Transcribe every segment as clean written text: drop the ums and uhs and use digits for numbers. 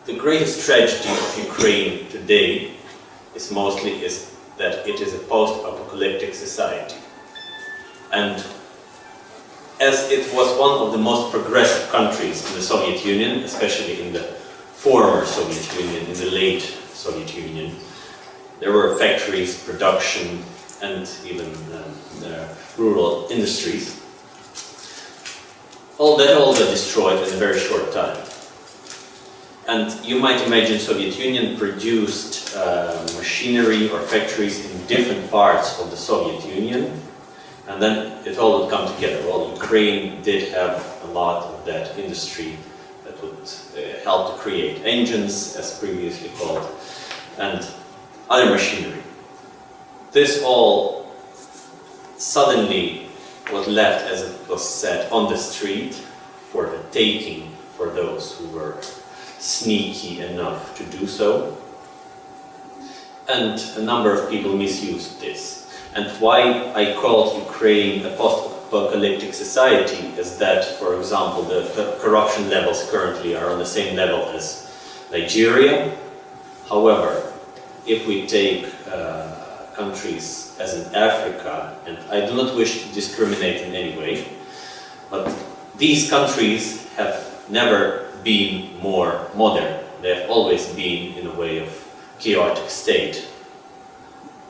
the greatest tragedy of Ukraine today is that it is a post-apocalyptic society. And as it was one of the most progressive countries in the Soviet Union, especially in the former Soviet Union, in the late Soviet Union, there were factories, production, and even rural industries. All got destroyed in a very short time. And you might imagine Soviet Union produced machinery or factories in different parts of the Soviet Union, and then it all would come together. Well, Ukraine did have a lot of that industry that would help to create engines, as previously called, and other machinery. This all suddenly was left, as it was said, on the street for the taking for those who were sneaky enough to do so. And a number of people misused this. And why I called Ukraine a post-apocalyptic society is that, for example, the corruption levels currently are on the same level as Nigeria. However, if we take countries as in Africa, and I do not wish to discriminate in any way, but these countries have never been more modern. They have always been in a way of chaotic state.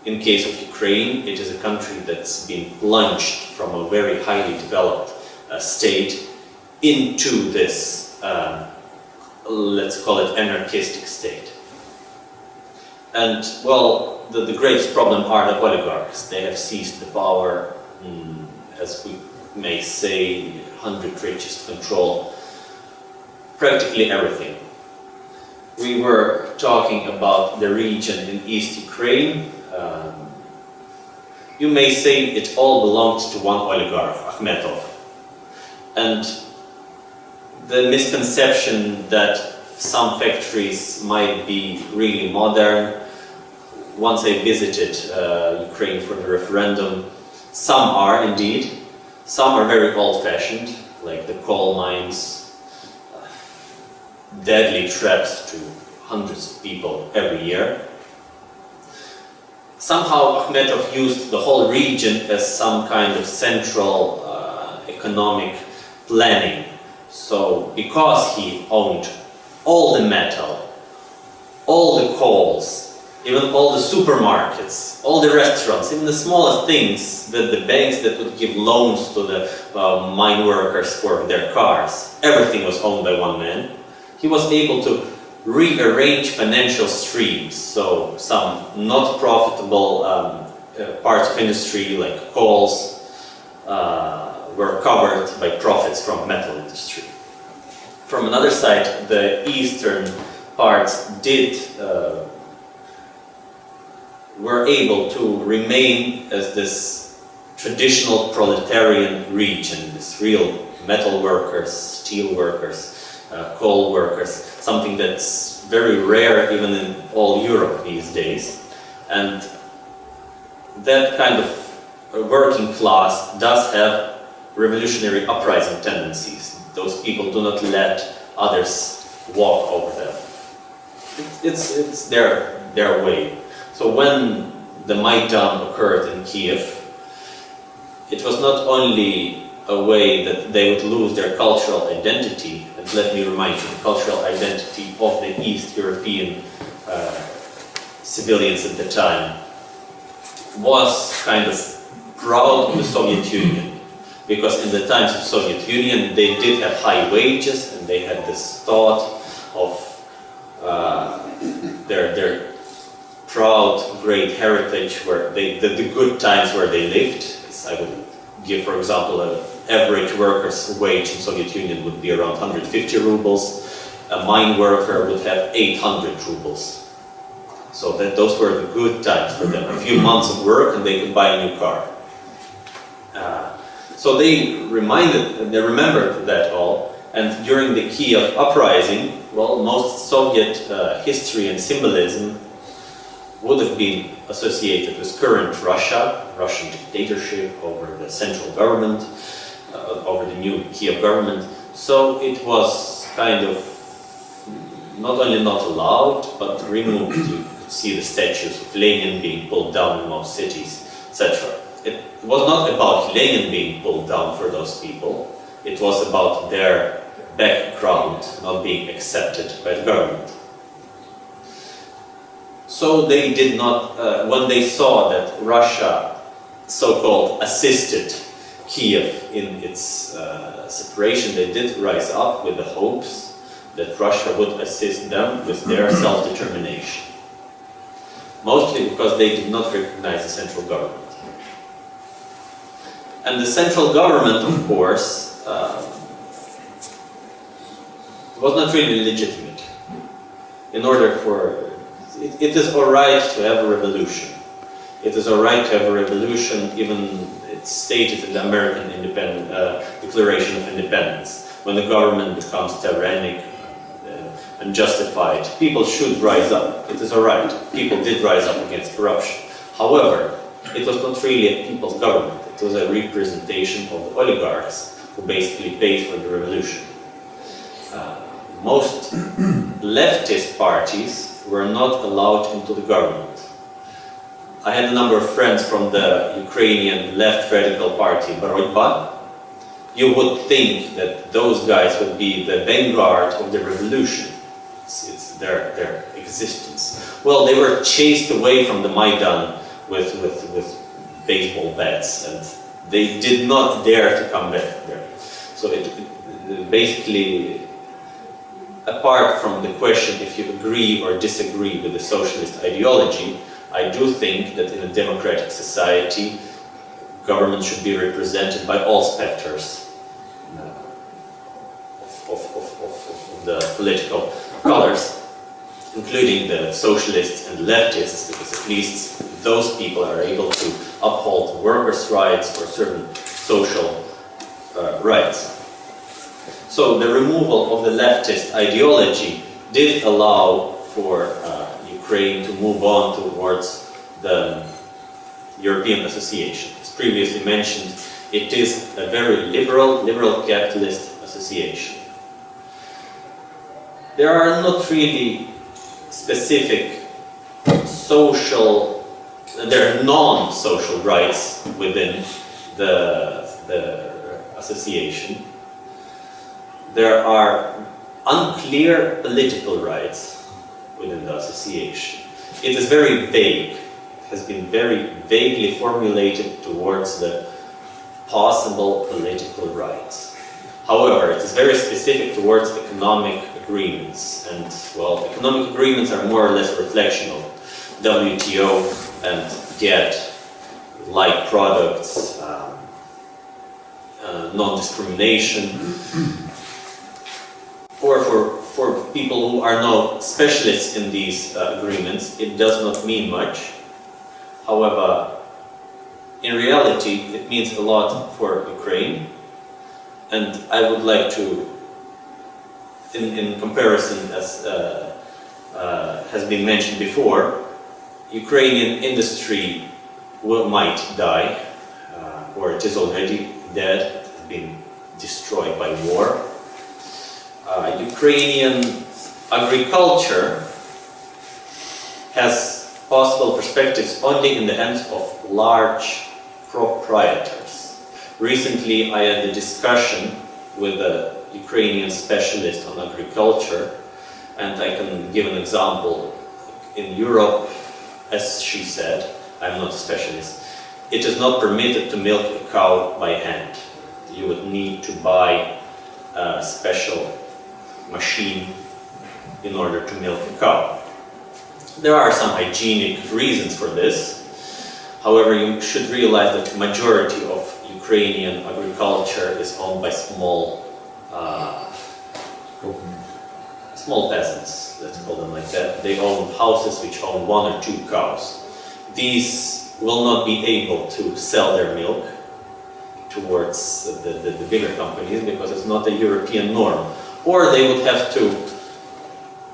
In case of Ukraine, it is a country that's been plunged from a very highly developed state into this, let's call it anarchistic state. And well, the greatest problem are the oligarchs. They have seized the power, as we may say, 100 richest control practically everything. We were talking about the region in East Ukraine. You may say it all belonged to one oligarch, Akhmetov. And the misconception that some factories might be really modern. Once I visited Ukraine for the referendum, some are indeed. Some are very old-fashioned, like the coal mines, deadly traps to hundreds of people every year. Somehow Akhmetov used the whole region as some kind of central economic planning. So because he owned all the metal, all the coals, even all the supermarkets, all the restaurants, even the smallest things, the banks that would give loans to the mine workers for their cars, everything was owned by one man. He was able to rearrange financial streams, so some not profitable parts of industry like coals were covered by profits from metal industry. From another side, the eastern parts were able to remain as this traditional proletarian region, this real metal workers, steel workers, coal workers, something that's very rare even in all Europe these days. And that kind of working class does have revolutionary uprising tendencies. Those people do not let others walk over them. It's their way. So when the Maidan occurred in Kiev, it was not only a way that they would lose their cultural identity, and let me remind you, the cultural identity of the East European civilians at the time was kind of proud of the Soviet Union, because in the times of Soviet Union they did have high wages and they had this thought of their proud, great heritage, where the good times where they lived. I would give, for example, an average worker's wage in Soviet Union would be around 150 rubles. A mine worker would have 800 rubles. So those were the good times for them. A few months of work and they could buy a new car. So they remembered that all. And during the Kiev uprising, well, most Soviet history and symbolism would have been associated with current Russia, Russian dictatorship over the central government, over the new Kiev government. So it was kind of not only not allowed, but removed. You could see the statues of Lenin being pulled down in most cities, etc. It was not about Lenin being pulled down for those people. It was about their background not being accepted by the government. So they did not, when they saw that Russia so-called assisted Kiev in its separation, they did rise up with the hopes that Russia would assist them with their self-determination. Mostly because they did not recognize the central government. And the central government, of course, was not really legitimate. In order for... It is alright to have a revolution. It is alright to have a revolution, even it's stated in the American Declaration of Independence. When the government becomes tyrannic and justified, people should rise up. It is alright. People did rise up against corruption. However, it was not really a people's government. It was a representation of the oligarchs who basically paid for the revolution. Most leftist parties were not allowed into the government. I had a number of friends from the Ukrainian left radical party, Боротьба. You would think that those guys would be the vanguard of the revolution. It's their existence. Well, they were chased away from the Maidan with baseball bats, and they did not dare to come back there. So it basically, apart from the question if you agree or disagree with the socialist ideology, I do think that in a democratic society, government should be represented by all specters of the political colors, including the socialists and leftists, because at least those people are able to uphold workers' rights or certain social rights. So the removal of the leftist ideology did allow for Ukraine to move on towards the European association. As previously mentioned, it is a very liberal capitalist association. There are not really specific social, there are non-social rights within the association. There are unclear political rights within the association. It is very vague. It has been very vaguely formulated towards the possible political rights. However, it is very specific towards economic agreements. And, well, economic agreements are more or less a reflection of WTO and GATT-like products, non-discrimination. Or for people who are not specialists in these agreements, it does not mean much. However, in reality, it means a lot for Ukraine. And I would like to, in comparison, as has been mentioned before, Ukrainian industry might die, or it is already dead, has been destroyed by war. Ukrainian agriculture has possible perspectives only in the hands of large proprietors. Recently, I had a discussion with a Ukrainian specialist on agriculture, and I can give an example. In Europe, as she said, I'm not a specialist, it is not permitted to milk a cow by hand. You would need to buy a special machine in order to milk a cow. There are some hygienic reasons for this. However, you should realize that the majority of Ukrainian agriculture is owned by small peasants, let's call them like that. They own houses which own 1 or 2 cows. These will not be able to sell their milk towards the bigger companies because it's not a European norm. Or they would have to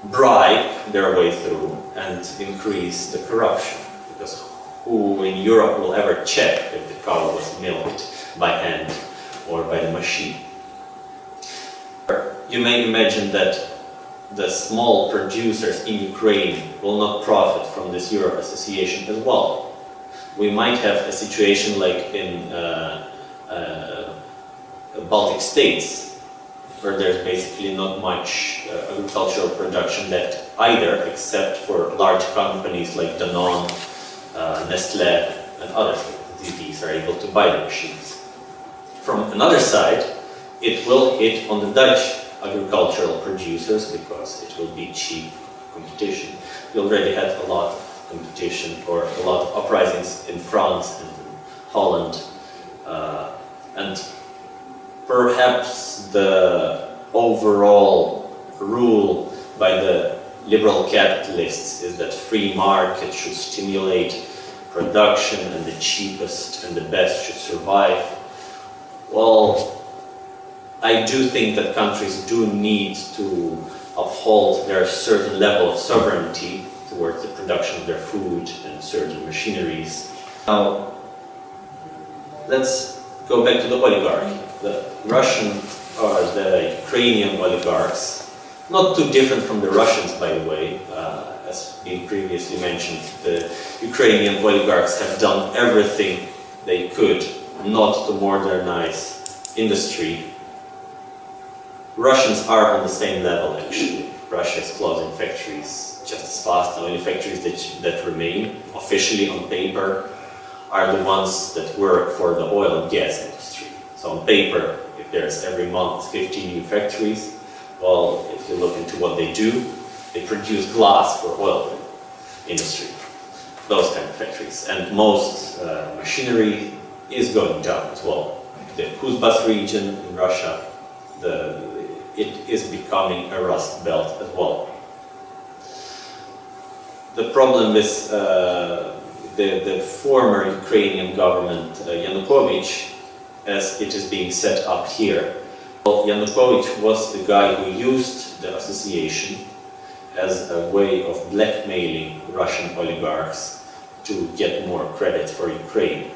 bribe their way through and increase the corruption, because who in Europe will ever check if the cow was milked by hand or by the machine? You may imagine that the small producers in Ukraine will not profit from this Euro association as well. We might have a situation like in Baltic states, where there's basically not much agricultural production left either, except for large companies like Danone, Nestle, and others. These are able to buy the machines. From another side, it will hit on the Dutch agricultural producers because it will be cheap competition. We already had a lot of competition, or a lot of uprisings in France and in Holland, and perhaps the overall rule by the liberal capitalists is that free market should stimulate production and the cheapest and the best should survive. Well, I do think that countries do need to uphold their certain level of sovereignty towards the production of their food and certain machineries. Now, let's go back to the oligarchy. The Russian or the Ukrainian oligarchs, not too different from the Russians, by the way. As being previously mentioned, the Ukrainian oligarchs have done everything they could not to modernize industry. Russians are on the same level, actually. Russia is closing factories just as fast. The only factories that remain, officially on paper, are the ones that work for the oil and gas industry. So on paper, if there's every month 50 new factories, well, if you look into what they do, they produce glass for oil industry, those kind of factories. And most machinery is going down as well. The Kuzbas region in Russia, it is becoming a rust belt as well. The problem is the former Ukrainian government, Yanukovych, as it is being set up here. Well, Yanukovych was the guy who used the association as a way of blackmailing Russian oligarchs to get more credit for Ukraine.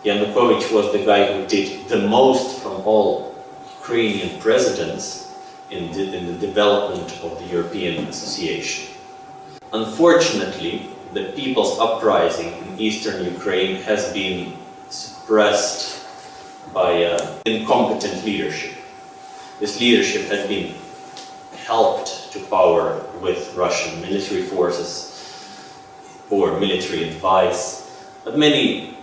Yanukovych was the guy who did the most from all Ukrainian presidents in the development of the European association. Unfortunately, the people's uprising in eastern Ukraine has been suppressed by incompetent leadership. This leadership has been helped to power with Russian military forces or military advice, but many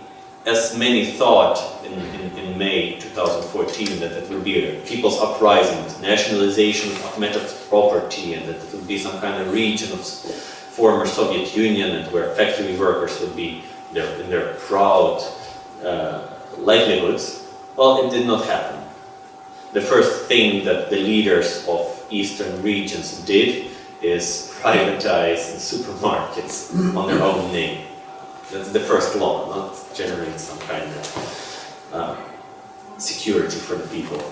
thought in May 2014 that it would be a people's uprising, nationalization of metal property, and that it would be some kind of region of former Soviet Union and where factory workers would be in their proud livelihoods. Well, it did not happen. The first thing that the leaders of eastern regions did is privatize supermarkets on their own name. That's the first law, not generate some kind of security for the people.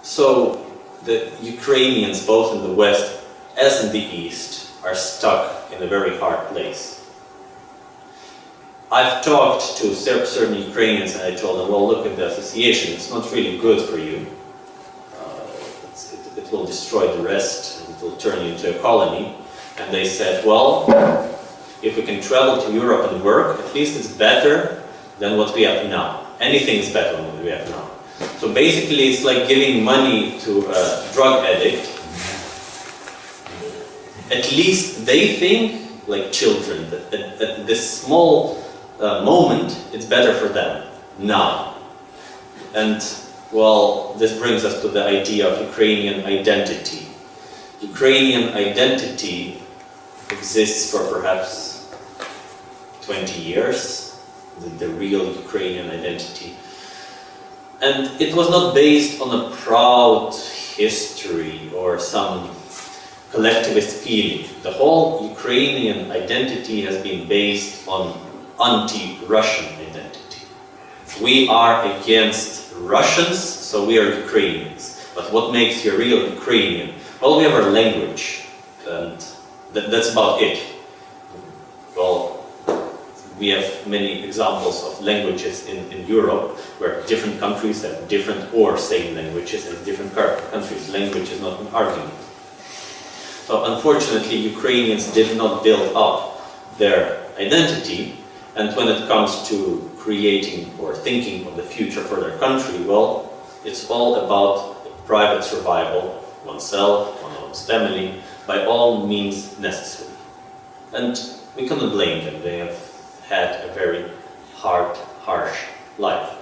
So the Ukrainians, both in the West as in the East, are stuck in a very hard place. I've talked to certain Ukrainians and I told them, well, look at the association, it's not really good for you. It will destroy the rest, and it will turn you into a colony. And they said, well, if we can travel to Europe and work, at least it's better than what we have now. Anything is better than what we have now. So basically it's like giving money to a drug addict. At least they think, like children, that at this small moment, it's better for them now. And well, this brings us to the idea of Ukrainian identity. Ukrainian identity exists for perhaps 20 years, the real Ukrainian identity. And it was not based on a proud history or some collectivist feeling. The whole Ukrainian identity has been based on anti-Russian identity. We are against Russians, so we are Ukrainians. But what makes you a real Ukrainian? Well, we have our language, and that's about it. Well, we have many examples of languages in Europe where different countries have different or same languages, and different countries' language is not an argument. So unfortunately, Ukrainians did not build up their identity, and when it comes to creating or thinking of the future for their country, well, it's all about private survival, oneself, one's family, by all means necessary. And we cannot blame them. They have had a very hard, harsh life.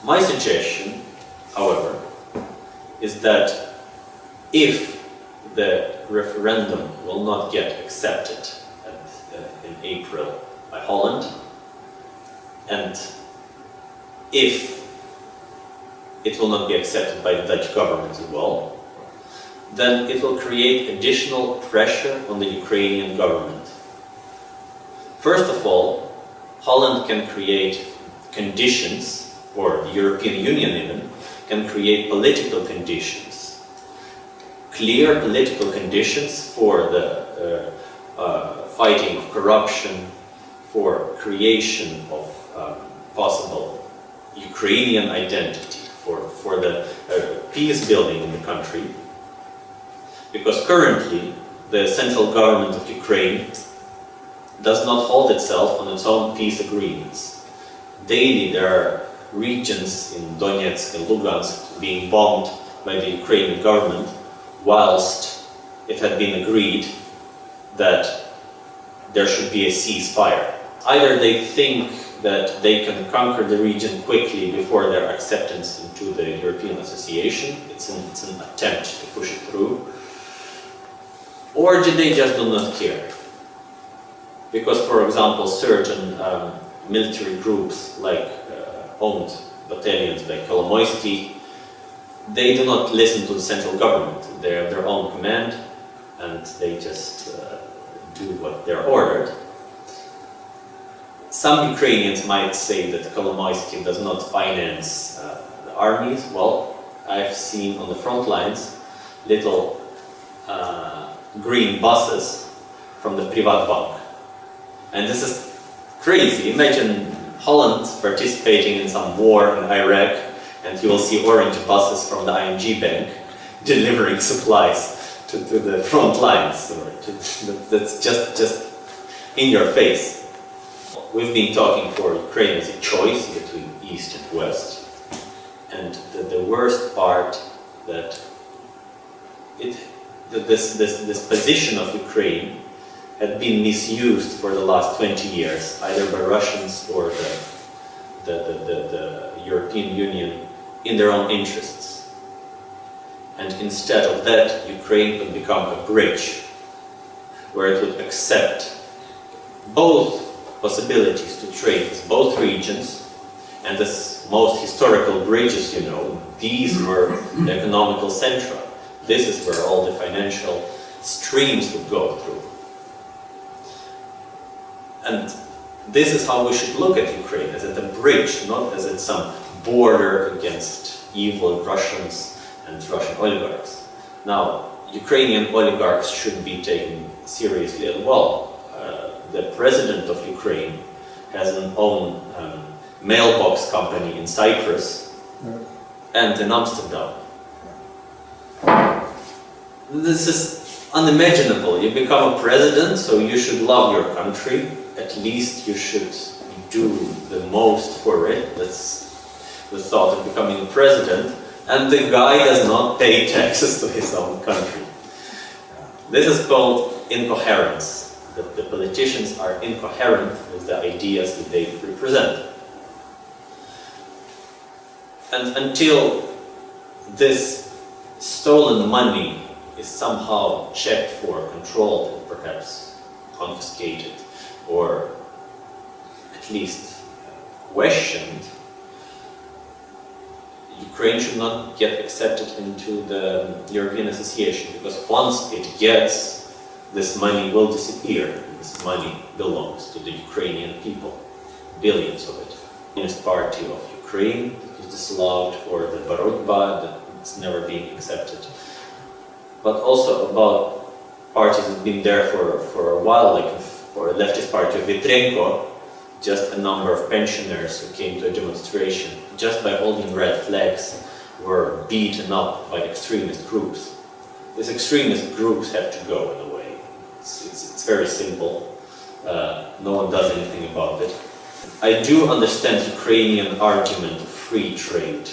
My suggestion, however, is that if the referendum will not get accepted in April by Holland, and if it will not be accepted by the Dutch government as well, then it will create additional pressure on the Ukrainian government. First of all, Holland can create conditions, or the European Union even, can create political conditions, clear political conditions for the fighting of corruption, for creation of possible Ukrainian identity, for the peace building in the country. Because currently, the central government of Ukraine does not hold itself on its own peace agreements. Daily there are regions in Donetsk and Lugansk being bombed by the Ukrainian government, whilst it had been agreed that there should be a ceasefire. Either they think that they can conquer the region quickly before their acceptance into the European Association, it's an attempt to push it through, or they just do not care. Because, for example, certain military groups, like owned battalions like Kolomoisky, they do not listen to the central government. They have their own command, and they just do what they're ordered. Some Ukrainians might say that Kolomoisky does not finance the armies. Well, I've seen on the front lines little green buses from the Privatbank. And this is crazy. Imagine Holland participating in some war in Iraq, and you will see orange buses from the ING Bank delivering supplies to the front lines. That's just in your face. We've been talking for Ukraine as a choice between East and West. And the worst part that this position of Ukraine had been misused for the last 20 years, either by Russians or the European Union in their own interests. And instead of that, Ukraine could become a bridge where it would accept both possibilities to trade with both regions, and the most historical bridges, you know, these were the economical centra. This is where all the financial streams would go through. And this is how we should look at Ukraine, as at a bridge, not as at some border against evil Russians and Russian oligarchs. Now, Ukrainian oligarchs should be taken seriously as well. The president of Ukraine has an own mailbox company in Cyprus and in Amsterdam. This is unimaginable. You become a president, so you should love your country. At least you should do the most for it. That's the thought of becoming a president. And the guy does not pay taxes to his own country. This is called incoherence. That the politicians are incoherent with the ideas that they represent. And until this stolen money is somehow checked for, controlled, and perhaps confiscated, or at least questioned, Ukraine should not get accepted into the European Association, because once it gets, this money will disappear. This money belongs to the Ukrainian people, billions of it. The Communist Party of Ukraine is disallowed, or the Borotba, that's never being accepted. But also about parties that have been there for a while, like for or a leftist party of Vitrenko, just a number of pensioners who came to a demonstration, just by holding red flags, were beaten up by extremist groups. These extremist groups have to go in a way. It's very simple. No one does anything about it. I do understand Ukrainian argument of free trade.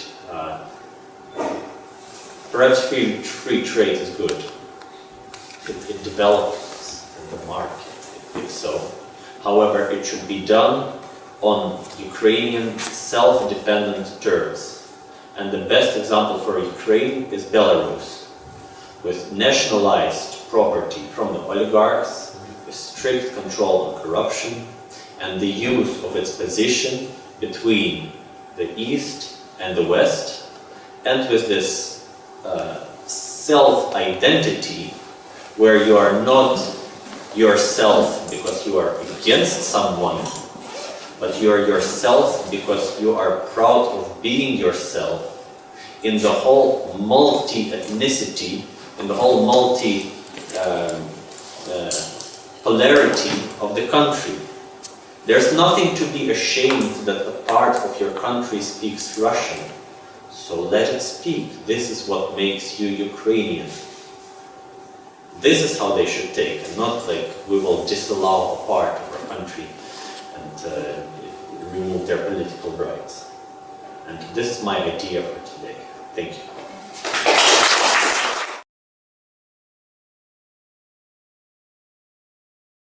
Perhaps free trade is good. It develops the market, if so. However, it should be done on Ukrainian self-dependent terms. And the best example for Ukraine is Belarus, with nationalized property from the oligarchs, with strict control on corruption, and the use of its position between the East and the West, and with this self-identity where you are not yourself because you are against someone, but you are yourself because you are proud of being yourself in the whole multi-ethnicity, in the whole multi-polarity of the country. There's nothing to be ashamed that a part of your country speaks Russian. So let it speak. This is what makes you Ukrainian. This is how they should take, and not like we will disallow a part of our country and remove their political rights. And this is my idea for today. Thank you.